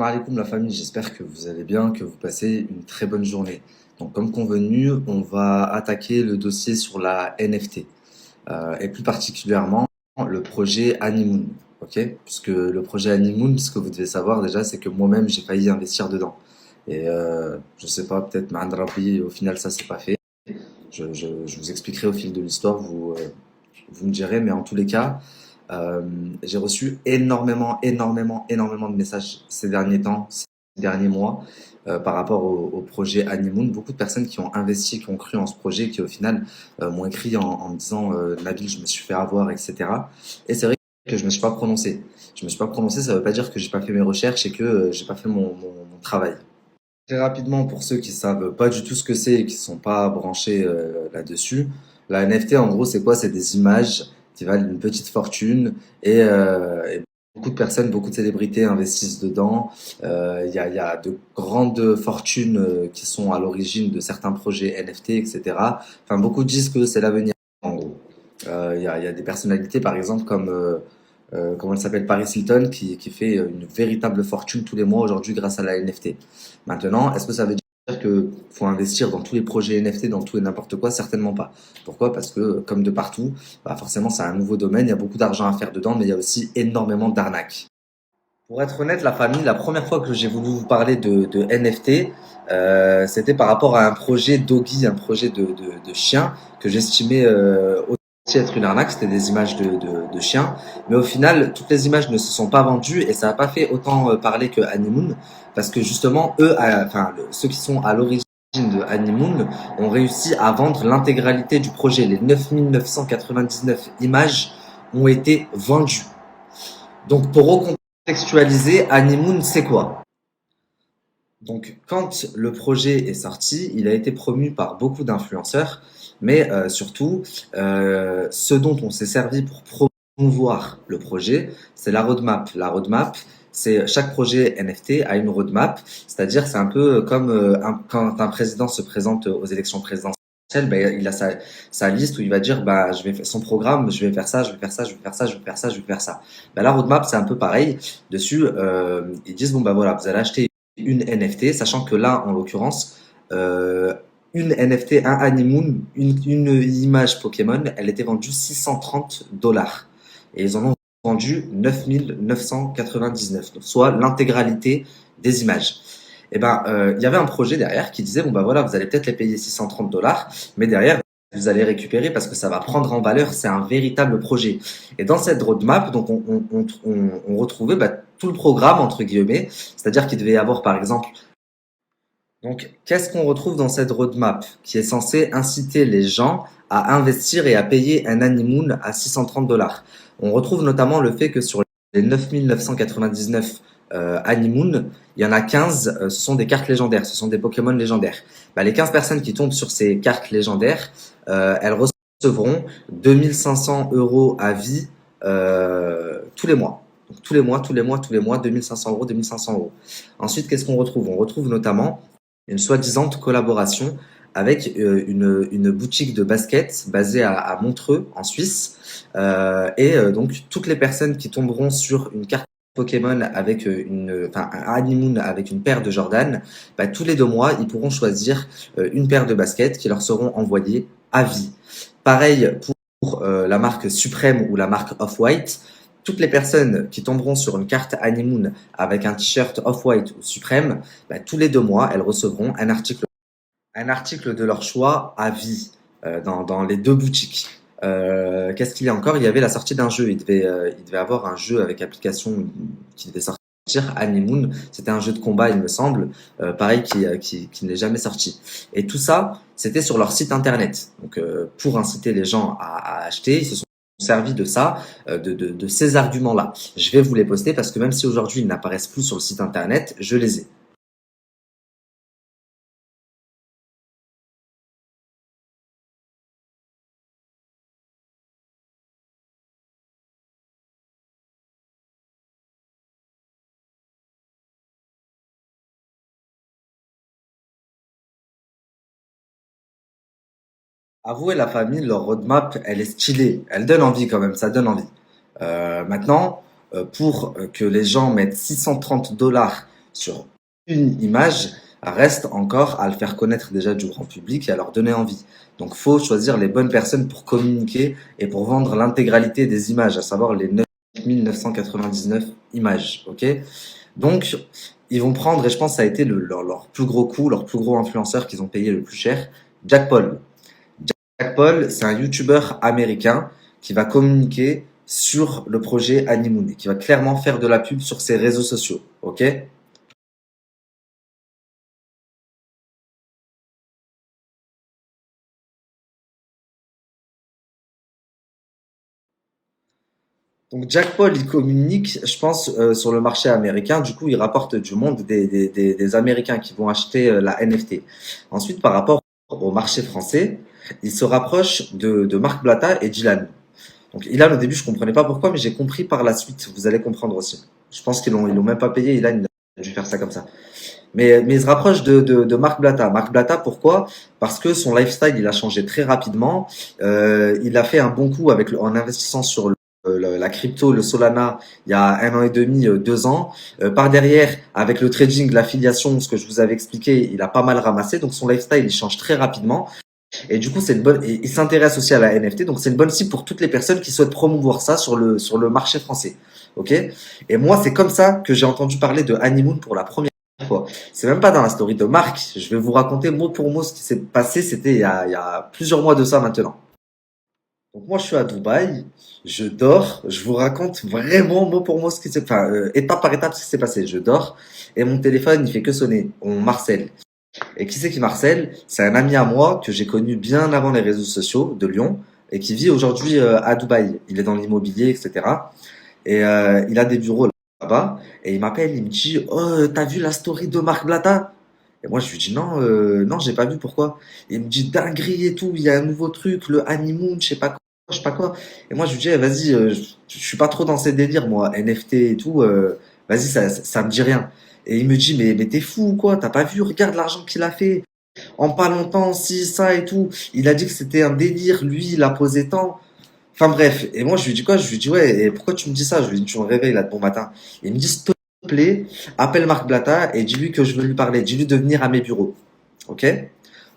Salam alaikum la famille, j'espère que vous allez bien, que vous passez une très bonne journée. Donc comme convenu, on va attaquer le dossier sur la NFT et plus particulièrement le projet Honeymoon. Ok? Puisque le projet Honeymoon, ce que vous devez savoir déjà, c'est que moi-même j'ai failli investir dedans. Et je sais pas, peut-être Ma'and Rabbi, au final ça s'est pas fait. Je vous expliquerai au fil de l'histoire, vous me direz, mais en tous les cas, euh, j'ai reçu énormément de messages ces derniers temps, ces derniers mois, par rapport au projet Honeymoon. Beaucoup de personnes qui ont investi, qui ont cru en ce projet, qui au final m'ont écrit en me disant Nabil, je me suis fait avoir, etc. Et c'est vrai que je me suis pas prononcé. Je me suis pas prononcé, ça veut pas dire que j'ai pas fait mes recherches et que j'ai pas fait mon travail. Très rapidement, pour ceux qui savent pas du tout ce que c'est et qui sont pas branchés là-dessus, la NFT, en gros, c'est quoi? C'est des images qui valent une petite fortune et beaucoup de personnes, beaucoup de célébrités investissent dedans. Il y a de grandes fortunes qui sont à l'origine de certains projets NFT, etc. Enfin, beaucoup disent que c'est l'avenir, en gros. Il y a des personnalités, par exemple, comme comment elle s'appelle, Paris Hilton, qui fait une véritable fortune tous les mois aujourd'hui grâce à la NFT. Maintenant, est-ce que ça veut dire que faut investir dans tous les projets NFT, dans tout et n'importe quoi? Certainement pas. Pourquoi? Parce que, comme de partout, bah forcément, c'est un nouveau domaine, il y a beaucoup d'argent à faire dedans, mais il y a aussi énormément d'arnaques. Pour être honnête, la famille, la première fois que j'ai voulu vous parler de NFT, c'était par rapport à un projet Doggy, un projet de chien que j'estimais aussi être une arnaque. C'était des images de chiens, mais au final, toutes les images ne se sont pas vendues et ça n'a pas fait autant parler que Honeymoon, parce que justement, eux, enfin ceux qui sont à l'origine de Honeymoon ont réussi à vendre l'intégralité du projet. Les 9999 images ont été vendues. Donc pour recontextualiser, Honeymoon, c'est quoi? Donc quand le projet est sorti, il a été promu par beaucoup d'influenceurs, mais surtout, ce dont on s'est servi pour promouvoir le projet, c'est la roadmap. La roadmap, c'est chaque projet NFT a une roadmap, c'est-à-dire c'est un peu comme quand un président se présente aux élections présidentielles, ben, il a sa liste où il va dire bah je vais faire son programme, je vais faire ça, je vais faire ça, je vais faire ça, je vais faire ça, je vais faire ça. Ben, la roadmap c'est un peu pareil. Dessus, ils disent bon bah voilà, vous allez acheter une NFT, sachant que là en l'occurrence une NFT, un Honeymoon, une image Pokémon, elle était vendue 630 dollars et ils en ont vendu 9999, soit l'intégralité des images. Et ben, il y avait un projet derrière qui disait bon bah voilà, vous allez peut-être les payer 630 dollars, mais derrière vous allez récupérer parce que ça va prendre en valeur, c'est un véritable projet. Et dans cette roadmap, donc on retrouvait bah, tout le programme entre guillemets, c'est-à-dire qu'il devait y avoir par exemple. Donc, qu'est-ce qu'on retrouve dans cette roadmap qui est censée inciter les gens à investir et à payer un honeymoon à 630 dollars? On retrouve notamment le fait que sur les 9999 honeymoon, il y en a 15, ce sont des cartes légendaires, ce sont des Pokémon légendaires. Bah, les 15 personnes qui tombent sur ces cartes légendaires, elles recevront 2500 € à vie tous les mois. Donc, tous les mois, 2500 €, 2500 €. Ensuite, qu'est-ce qu'on retrouve? On retrouve notamment une soi-disant collaboration avec une boutique de basket basée à Montreux, en Suisse. Donc, toutes les personnes qui tomberont sur une carte Pokémon avec enfin, un honeymoon avec une paire de Jordan, bah, tous les 2 mois, ils pourront choisir une paire de baskets qui leur seront envoyées à vie. Pareil pour la marque Supreme ou la marque Off-White. Toutes les personnes qui tomberont sur une carte Honeymoon avec un t-shirt Off-White ou Supreme, bah, tous les 2 mois, elles recevront un article de leur choix à vie dans les deux boutiques. Qu'est-ce qu'il y a encore? Il y avait la sortie d'un jeu. Il devait avoir un jeu avec application qui devait sortir. Honeymoon, c'était un jeu de combat, il me semble, pareil qui n'est jamais sorti. Et tout ça, c'était sur leur site internet. Donc, pour inciter les gens à acheter, ils se sont servi de ça, de ces arguments-là. Je vais vous les poster parce que même si aujourd'hui ils n'apparaissent plus sur le site internet, je les ai. Avouez la famille, leur roadmap, elle est stylée. Elle donne envie quand même, ça donne envie. Maintenant, pour que les gens mettent 630 dollars sur une image reste encore à le faire connaître déjà du grand public et à leur donner envie. Donc, faut choisir les bonnes personnes pour communiquer et pour vendre l'intégralité des images, à savoir les 9 999 images. Ok? Donc, ils vont prendre, et je pense que ça a été leur plus gros coup, leur plus gros influenceur qu'ils ont payé le plus cher, Jack Paul. Jack Paul, c'est un YouTuber américain qui va communiquer sur le projet Honeymoon et qui va clairement faire de la pub sur ses réseaux sociaux. Ok? Donc Jack Paul, il communique, je pense, sur le marché américain. Du coup, il rapporte du monde des Américains qui vont acheter la NFT. Ensuite, par rapport au marché français, il se rapproche de Marc Blatta et Dylan. Donc Ilan, au début, je comprenais pas pourquoi, mais j'ai compris par la suite. Vous allez comprendre aussi. Je pense ils l'ont même pas payé. Ilan, il a dû faire ça comme ça. Mais il se rapproche de Marc Blatta. Marc Blatta, pourquoi? Parce que son lifestyle, il a changé très rapidement. Il a fait un bon coup en investissant sur la crypto, le Solana, il y a 1 an et demi, 2 ans. Par derrière, avec le trading, l'affiliation, ce que je vous avais expliqué, il a pas mal ramassé. Donc son lifestyle, il change très rapidement. Et du coup, c'est une bonne. Et il s'intéresse aussi à la NFT, donc c'est une bonne cible pour toutes les personnes qui souhaitent promouvoir ça sur le marché français. Ok? Et moi, c'est comme ça que j'ai entendu parler de Honeymoon pour la première fois. C'est même pas dans la story de Marc. Je vais vous raconter mot pour mot ce qui s'est passé. C'était il y a plusieurs mois de ça maintenant. Donc moi, je suis à Dubaï, je dors, je vous raconte vraiment mot pour mot ce qui s'est, enfin, étape par étape ce qui s'est passé. Je dors et mon téléphone, il fait que sonner. On marcelle. Et qui c'est qui Marcel? C'est un ami à moi que j'ai connu bien avant les réseaux sociaux de Lyon et qui vit aujourd'hui à Dubaï. Il est dans l'immobilier, etc. Et il a des bureaux là-bas. Et il m'appelle, il me dit, oh, t'as vu la story de Marc Blatta? Et moi, je lui dis, non, non, j'ai pas vu, pourquoi? Et il me dit, dinguerie et tout, il y a un nouveau truc, le honeymoon, je sais pas quoi, je sais pas quoi. Et moi, je lui dis, eh, vas-y, je suis pas trop dans ces délires, moi, NFT et tout, vas-y, ça me dit rien. Et il me dit, mais t'es fou ou quoi? T'as pas vu? Regarde l'argent qu'il a fait. En pas longtemps, si, ça et tout. Il a dit que c'était un délire. Lui, il a posé tant. Enfin bref. Et moi, je lui dis quoi? Je lui dis, ouais, et pourquoi tu me dis ça? Je lui dis, tu me réveilles là de bon matin. Il me dit, s'il te plaît, appelle Marc Blatta et dis-lui que je veux lui parler. Dis-lui de venir à mes bureaux. Ok?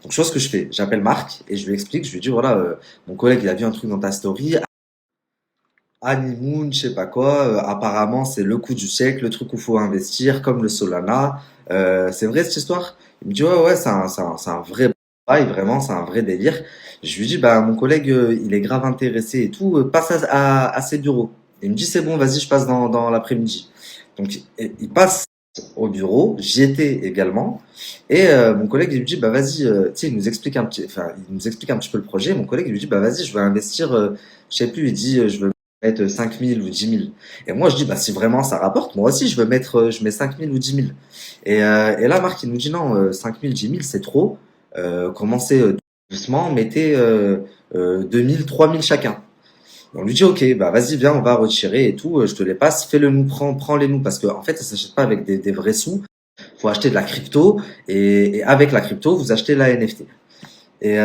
Donc, chose que je fais. J'appelle Marc et je lui explique. Je lui dis, voilà, mon collègue, il a vu un truc dans ta story. Honeymoon, je sais pas quoi. Apparemment, c'est le coup du siècle, le truc où faut investir, comme le Solana. C'est vrai cette histoire? Il me dit ouais, ouais, c'est un vrai bail, vraiment, c'est un vrai délire. Je lui dis bah mon collègue, il est grave intéressé et tout. Passe à ses bureaux. Il me dit c'est bon, vas-y, je passe dans l'après-midi. Donc il passe au bureau. J'y étais également. Et mon collègue il lui dit bah vas-y, tu sais, il nous explique un petit peu le projet. Mon collègue il lui dit bah vas-y, je vais investir. Je sais plus, il dit je veux mettre 5 000 ou 10 000. Et moi, je dis, bah, si vraiment ça rapporte, moi aussi, je mets 5 000 ou 10 000. Et là, Marc, il nous dit, non, 5 000, 10 000, c'est trop. Commencez doucement, mettez 2 000, 3 000 chacun. Et on lui dit, ok, bah, vas-y, viens, on va retirer et tout, je te les passe, fais-le nous, prends-les nous, parce qu'en fait, ça s'achète pas avec des vrais sous. Faut acheter de la crypto, et avec la crypto, vous achetez la NFT. Et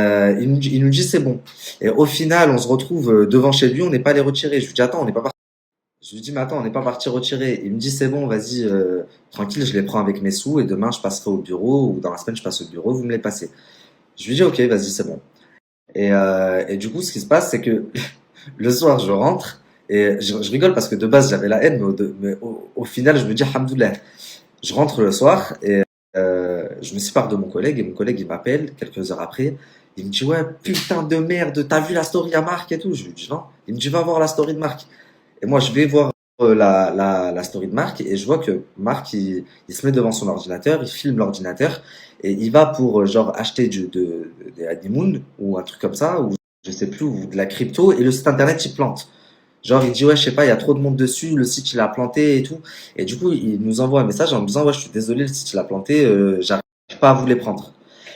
il nous dit c'est bon. Et au final, on se retrouve devant chez lui, on n'est pas allé retirer. Je lui dis attends, on n'est pas parti. Je lui dis mais attends, on n'est pas parti retirer. Il me dit c'est bon, vas-y, tranquille, je les prends avec mes sous et demain je passerai au bureau ou dans la semaine je passe au bureau, vous me les passez. Je lui dis ok, vas-y, c'est bon. Et du coup, ce qui se passe, c'est que le soir, je rentre et je rigole parce que de base j'avais la haine, mais au final, je me dis alhamdoulilah. Je rentre le soir et je me sépare de mon collègue et mon collègue il m'appelle quelques heures après. Il me dit ouais putain de merde, t'as vu la story à Marc et tout. Je lui dis non. Il me dit va voir la story de Marc. Et moi je vais voir la story de Marc et je vois que Marc il se met devant son ordinateur, il filme l'ordinateur et il va pour genre acheter des honeymoon ou un truc comme ça ou je sais plus ou de la crypto et le site internet il plante. Genre, il dit, ouais, je sais pas, il y a trop de monde dessus, le site il a planté et tout. Et du coup, il nous envoie un message en nous disant, ouais, je suis désolé, le site il a planté, j'arrive pas à vous les prendre.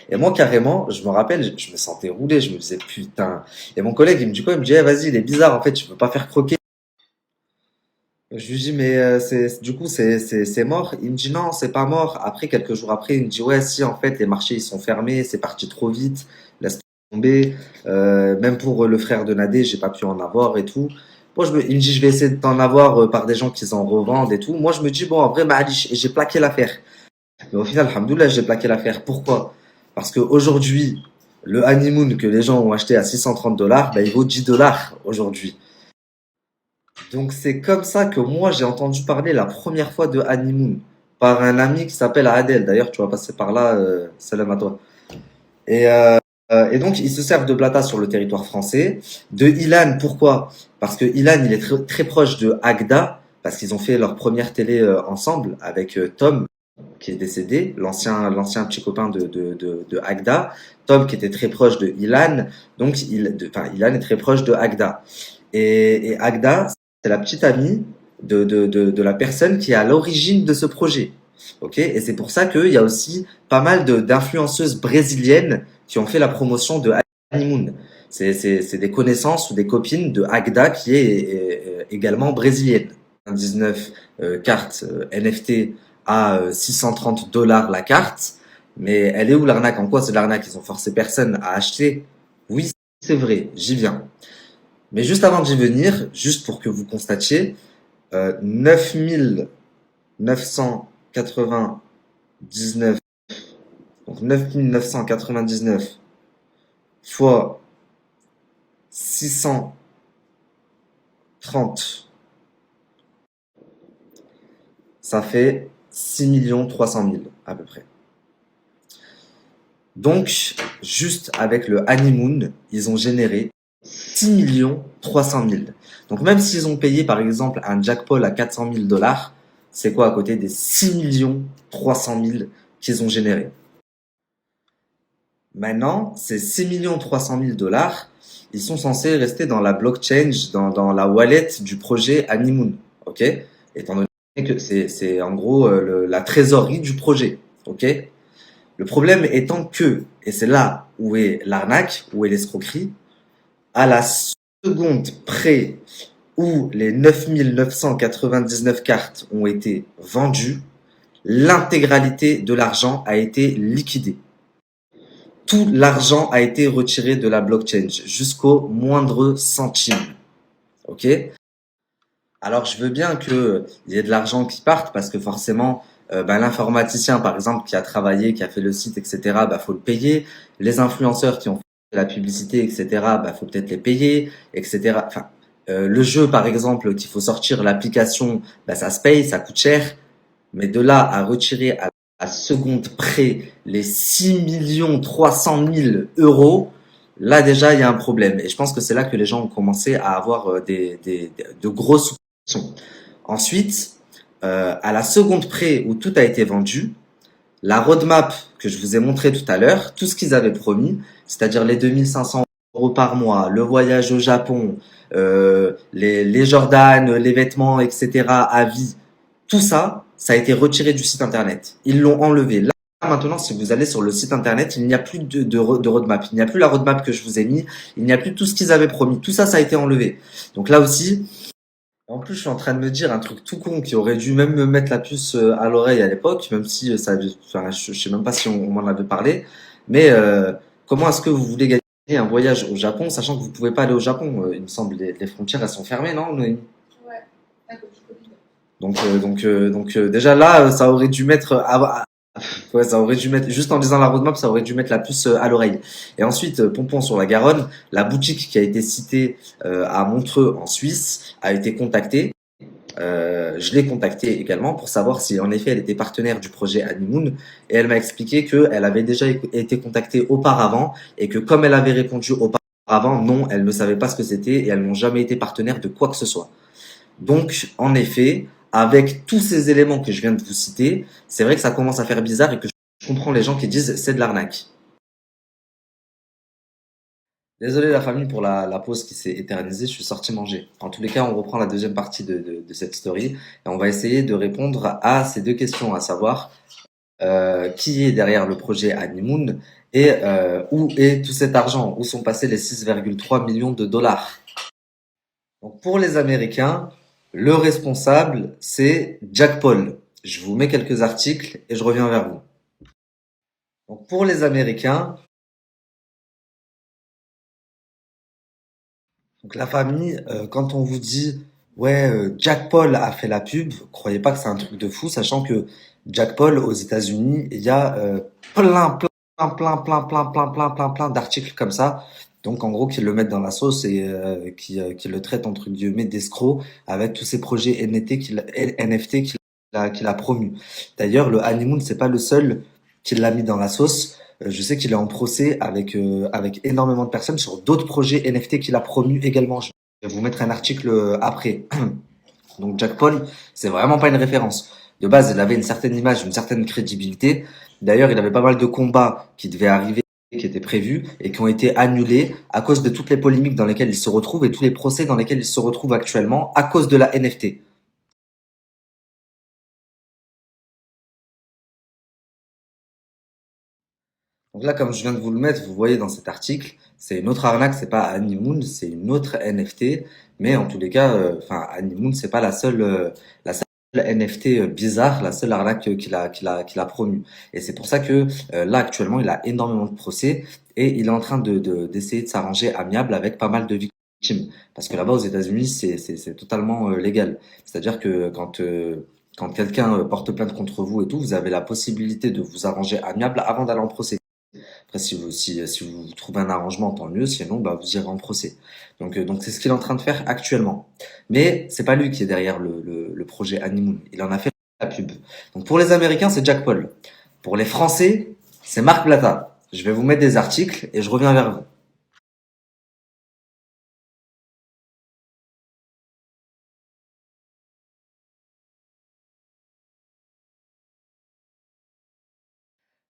Et moi, carrément, je me rappelle, je me sentais roulé, je me disais, putain. Et mon collègue, il me dit quoi? Il me dit, eh, vas-y, il est bizarre, en fait, tu peux pas faire croquer. Je lui dis, mais du coup, c'est mort. Il me dit, non, c'est pas mort. Après, quelques jours après, il me dit, ouais, si, en fait, les marchés, ils sont fermés, c'est parti trop vite, laisse tomber. Même pour le frère de Nadé, j'ai pas pu en avoir et tout. Bon, il me dit, je vais essayer de t'en avoir par des gens qui s'en revendent et tout. Moi, je me dis, bon, en vrai, ma'alish, et j'ai plaqué l'affaire. Mais au final, alhamdoulilah, j'ai plaqué l'affaire. Pourquoi? Parce qu'aujourd'hui, le honeymoon que les gens ont acheté à 630 dollars, ben, il vaut 10 dollars aujourd'hui. Donc c'est comme ça que moi j'ai entendu parler la première fois de honeymoon par un ami qui s'appelle Adel. D'ailleurs, tu vas passer par là, salam à toi. Et donc ils se servent de Blata sur le territoire français. De Ilan, pourquoi? Parce que Ilan, il est très proche de Agda, parce qu'ils ont fait leur première télé ensemble avec Tom, qui est décédé, l'ancien petit copain de Agda. Tom, qui était très proche de Ilan. Donc, Ilan est très proche de Agda. Et Agda, c'est la petite amie de la personne qui est à l'origine de ce projet. Ok? Et c'est pour ça qu'il y a aussi pas mal d'influenceuses brésiliennes qui ont fait la promotion de Honeymoon. C'est des connaissances ou des copines de Agda qui est également brésilienne. 19 cartes NFT à 630 dollars la carte. Mais elle est où l'arnaque? En quoi c'est l'arnaque? Ils ont forcé personne à acheter. Oui, c'est vrai, j'y viens. Mais juste avant d'y venir, juste pour que vous constatiez, 9999, donc 9999 fois 630, ça fait 6 300 000 à peu près. Donc, juste avec le honeymoon, ils ont généré 6 300 000. Donc même s'ils ont payé par exemple un jackpot à 400 000 dollars, c'est quoi à côté des 6 300 000 qu'ils ont générés? Maintenant, ces 6 300 000 dollars, ils sont censés rester dans la blockchain, dans la wallet du projet Honeymoon, ok? Étant donné que c'est en gros la trésorerie du projet, ok? Le problème étant que, et c'est là où est l'arnaque, où est l'escroquerie, à la seconde près où les 9999 cartes ont été vendues, l'intégralité de l'argent a été liquidée. Tout l'argent a été retiré de la blockchain jusqu'au moindre centime. Ok? Alors je veux bien qu'il y ait de l'argent qui parte parce que forcément, ben, l'informaticien par exemple qui a travaillé, qui a fait le site, etc., bah, faut le payer. Les influenceurs qui ont fait la publicité, etc., bah, faut peut-être les payer, etc. Enfin, le jeu par exemple qu'il faut sortir l'application, bah, ça se paye, ça coûte cher. Mais de là à retirer à seconde près les 6 300 000 euros, là déjà il y a un problème. Et je pense que c'est là que les gens ont commencé à avoir de grosses soupçons. Ensuite, à la seconde près où tout a été vendu, la roadmap que je vous ai montré tout à l'heure, tout ce qu'ils avaient promis, c'est-à-dire les 2 500 € par mois, le voyage au Japon, les Jordan, les vêtements, etc. à vie, tout ça, ça a été retiré du site internet. Ils l'ont enlevé. Là, maintenant, si vous allez sur le site internet, il n'y a plus de roadmap. Il n'y a plus la roadmap que je vous ai mis. Il n'y a plus tout ce qu'ils avaient promis. Tout ça, ça a été enlevé. Donc là aussi, en plus, je suis en train de me dire un truc tout con qui aurait dû même me mettre la puce à l'oreille à l'époque, même si enfin, je sais même pas si on m'en avait parlé. Mais comment est-ce que vous voulez gagner un voyage au Japon, sachant que vous pouvez pas aller au Japon? Il me semble les frontières elles sont fermées, non, Noémie? Donc déjà là, ça aurait dû mettre ouais, ça aurait dû mettre juste en lisant la roadmap, ça aurait dû mettre la puce à l'oreille. Et ensuite, Pompon sur la Garonne, la boutique qui a été citée à Montreux en Suisse a été contactée. Je l'ai contactée également pour savoir si en effet elle était partenaire du projet Honeymoon et elle m'a expliqué qu'elle avait déjà été contactée auparavant et que comme elle avait répondu auparavant, non, elle ne savait pas ce que c'était et elles n'ont jamais été partenaires de quoi que ce soit. Donc, en effet, avec tous ces éléments que je viens de vous citer, c'est vrai que ça commence à faire bizarre et que je comprends les gens qui disent c'est de l'arnaque. Désolé la famille pour la pause qui s'est éternisée, je suis sorti manger. En tous les cas, on reprend la deuxième partie de cette story et on va essayer de répondre à ces deux questions, à savoir qui est derrière le projet Honeymoon et où est tout cet argent, où sont passés les 6,3 millions de dollars. Donc pour les Américains, le responsable, c'est Jack Paul. Je vous mets quelques articles et je reviens vers vous. Donc pour les Américains, Donc la famille, quand on vous dit ouais, Jack Paul a fait la pub, croyez pas que c'est un truc de fou, sachant que Jack Paul aux États-Unis, il y a plein d'articles comme ça. Donc en gros, qu'ils le mettent dans la sauce et qui le traitent entre guillemets d'escroc avec tous ces projets NFT qu'il a promus. D'ailleurs, le honeymoon, c'est pas le seul qui l'a mis dans la sauce. Je sais qu'il est en procès avec énormément de personnes sur d'autres projets NFT qu'il a promus également. Je vais vous mettre un article après. Donc Jack Paul, c'est vraiment pas une référence. De base, il avait une certaine image, une certaine crédibilité. D'ailleurs, il avait pas mal de combats qui devaient arriver, qui étaient prévus et qui ont été annulés à cause de toutes les polémiques dans lesquelles il se retrouve et tous les procès dans lesquels il se retrouve actuellement à cause de la NFT. Donc là, comme je viens de vous le mettre, vous voyez dans cet article, c'est une autre arnaque, c'est pas Honeymoon, c'est une autre NFT. Mais en tous les cas, enfin, Honeymoon, c'est pas la seule NFT bizarre, la seule arnaque qu'il a promue. Et c'est pour ça que là, actuellement, il a énormément de procès et il est en train d'essayer de s'arranger amiable avec pas mal de victimes. Parce que là-bas, aux États-Unis, c'est totalement légal. C'est-à-dire que quand quelqu'un porte plainte contre vous et tout, vous avez la possibilité de vous arranger amiable avant d'aller en procès. Après, si vous trouvez un arrangement, tant mieux. Sinon, bah, vous irez en procès. Donc c'est ce qu'il est en train de faire actuellement. Mais c'est pas lui qui est derrière le projet Honeymoon. Il en a fait la pub. Donc pour les Américains, c'est Jack Paul. Pour les Français, c'est Marc Blatta. Je vais vous mettre des articles et je reviens vers vous.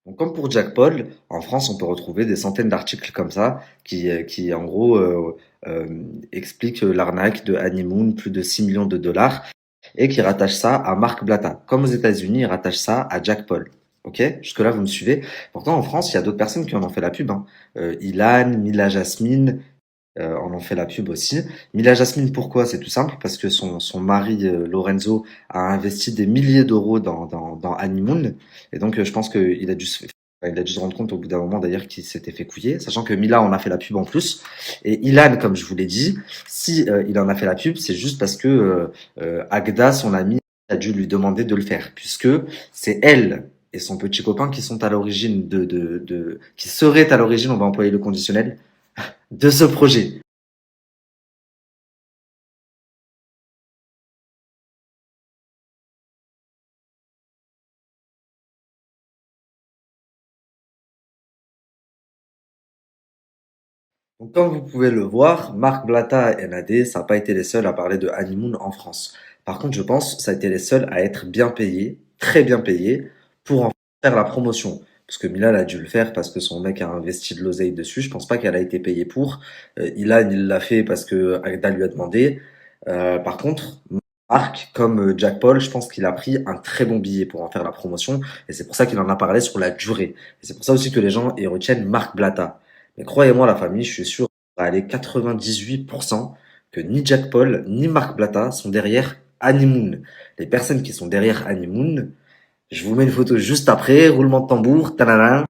Donc, comme pour Jack Paul, en France, on peut retrouver des centaines d'articles comme ça qui en gros, expliquent l'arnaque de Honeymoon, plus de 6 millions de dollars. Et qui rattache ça à Marc Blatta. Comme aux États-Unis, ils rattachent ça à Jack Paul. Ok? Jusque-là, vous me suivez. Pourtant, en France, il y a d'autres personnes qui en ont fait la pub. Hein. Ilan, Mila Jasmine en ont fait la pub aussi. Mila Jasmine, pourquoi? C'est tout simple, parce que son mari Lorenzo a investi des milliers d'euros dans Honeymoon. Et donc, je pense qu'il a dû il a dû se rendre compte au bout d'un moment d'ailleurs qu'il s'était fait couiller, sachant que Mila en a fait la pub en plus. Et Ilan, comme je vous l'ai dit, si il en a fait la pub, c'est juste parce que Agda, son ami, a dû lui demander de le faire, puisque c'est elle et son petit copain qui sont à l'origine qui seraient à l'origine, on va employer le conditionnel, de ce projet. Donc, comme vous pouvez le voir, Marc Blatta et NAD, ça n'a pas été les seuls à parler de Honeymoon en France. Par contre, je pense que ça a été les seuls à être bien payés, très bien payés, pour en faire la promotion. Parce que Milal a dû le faire parce que son mec a investi de l'oseille dessus. Je pense pas qu'elle a été payée pour. Ilan, il l'a fait parce que Agda lui a demandé. Par contre, Marc, comme Jack Paul, je pense qu'il a pris un très bon billet pour en faire la promotion. Et c'est pour ça qu'il en a parlé sur la durée. Et c'est pour ça aussi que les gens y retiennent Marc Blatta. Mais croyez-moi, la famille, je suis sûr à aller 98% que ni Jack Paul ni Marc Blatta sont derrière Honeymoon. Les personnes qui sont derrière Honeymoon, je vous mets une photo juste après, roulement de tambour, tanana.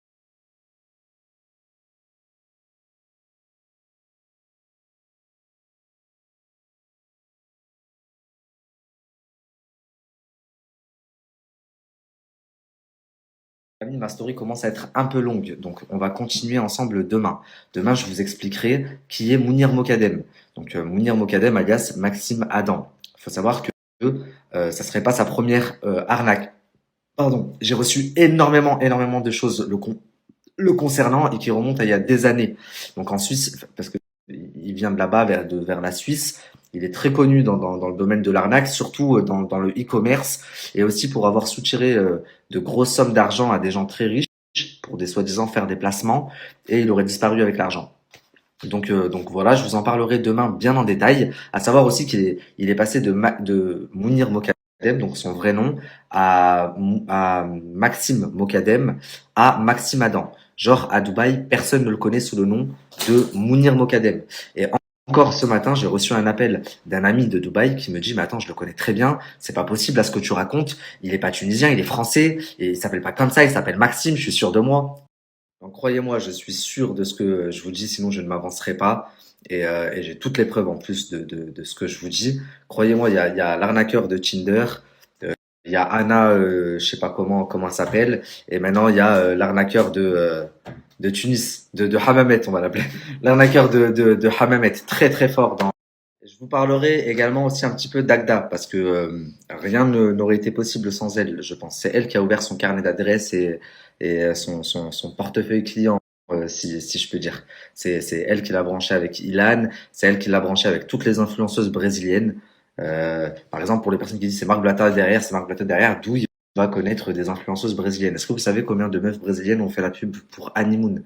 Ma story commence à être un peu longue, donc on va continuer ensemble demain. Demain, je vous expliquerai qui est Mounir Mokadem. Donc Mounir Mokadem alias Maxime Adam. Il faut savoir que ça serait pas sa première arnaque. Pardon, j'ai reçu énormément de choses le concernant et qui remonte à il y a des années. Donc en Suisse, parce que il vient de là-bas vers la Suisse, il est très connu dans le domaine de l'arnaque, surtout dans le e-commerce et aussi pour avoir soutiré de grosses sommes d'argent à des gens très riches pour des soi-disant faire des placements et il aurait disparu avec l'argent. Donc voilà, je vous en parlerai demain bien en détail. À savoir aussi il est passé de Mounir Mokadem, donc son vrai nom, à Maxime Mokadem, à Maxime Adam. Genre à Dubaï, personne ne le connaît sous le nom de Mounir Mokadem. Et encore ce matin, j'ai reçu un appel d'un ami de Dubaï qui me dit, mais attends, je le connais très bien, c'est pas possible à ce que tu racontes, il est pas tunisien, il est français, et il s'appelle pas comme ça, il s'appelle Maxime, je suis sûr de moi. Donc croyez-moi, je suis sûr de ce que je vous dis, sinon je ne m'avancerai pas. Et j'ai toutes les preuves en plus de ce que je vous dis. Croyez-moi, il y a l'arnaqueur de Tinder, il y a Anna, je sais pas comment elle s'appelle, et maintenant il y a l'arnaqueur de Tunis, de Hammamet, on va l'appeler. L'arnaqueur de Hammamet, très très fort. Je vous parlerai également aussi un petit peu d'Agda, parce que rien n'aurait été possible sans elle, je pense. C'est elle qui a ouvert son carnet d'adresses et son portefeuille client, si je peux dire. C'est elle qui l'a branché avec Ilan, c'est elle qui l'a branché avec toutes les influenceuses brésiliennes. Par exemple, pour les personnes qui disent c'est Marc Blatta derrière, c'est Marc Blatta derrière, d'où il va connaître des influenceuses brésiliennes. Est-ce que vous savez combien de meufs brésiliennes ont fait la pub pour Honeymoon?